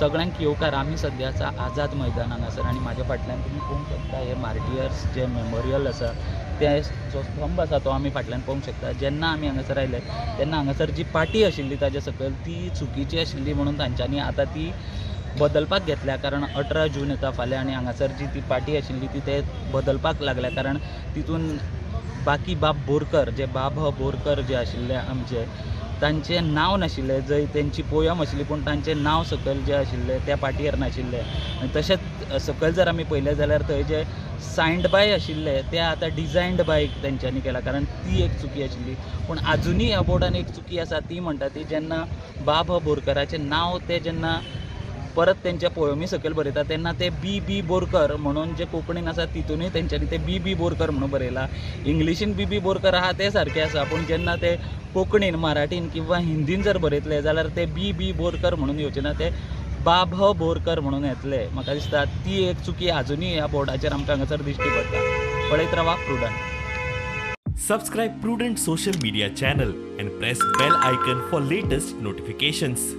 सगळ्यांक येवकार आमी सद्या आसा आझाद मैदान हांगासर आनी म्हाज्या फाटल्यान तुमी पळोवंक शकता हे मार्टियर्स जे मेमोरियल आसा ते जो स्तंभ आसा तो आमी फाटल्यान पळोवंक शकता. जेन्ना आमी हांगासर आयले तेन्ना हांगासर जी पाटी आशिल्ली ताजे सकयल ती चुकीची आशिल्ली म्हणून तांच्यांनी आतां ती बदलपाक घेतल्या, कारण 18 जून येता फाल्यां आनी हांगासर जी ती पाटी आशिल्ली ती ते बदलपाक लागल्या, कारण तितून बाकी बाब बोरकर जे बाब बोरकर जे आशिल्ले आमचे तांचें नांव नाशिल्लें, जंय तेंची पोयम आशिल्ली पूण तांचें नांव सकयल जें आशिल्लें त्या पाटयेर नाशिल्लें. आनी तशेंच सकयल जर आमी पळयलें जाल्यार थंय जे सायन्ड बाय आशिल्ले ते आतां डिजायन्ड बाय तेंच्यांनी केला, कारण ती एक चुकी आशिल्ली. पूण आजुनूय ह्या बोर्डान एक चुकी आसा ती म्हणटा ती जेन्ना बाब बोरकराचें नांव ते जेन्ना परत तेंच्या पोयमी सकयल बरयता तेन्ना ते बी बोरकर म्हणून जे कोंकणीन आसा तितूनय तेंच्यांनी ते बी बोरकर म्हणून बरयला. इंग्लिशीन बी बोरकर आहा ते सारकें आसा, पूण जेन्ना ते कोंकणीन मराठीन किंवा हिंदीन जर बरयतले जाल्यार ते बी बोरकर म्हणून येवचे ना, ते बाब बोरकर म्हणून येतले. म्हाका दिसता ती एक चुकी आजुनूय ह्या बोर्डाचेर आमकां हांगासर दिश्टी पडटा. पळयत रावा prudent. Subscribe Prudent social media channel and press bell icon for latest notifications.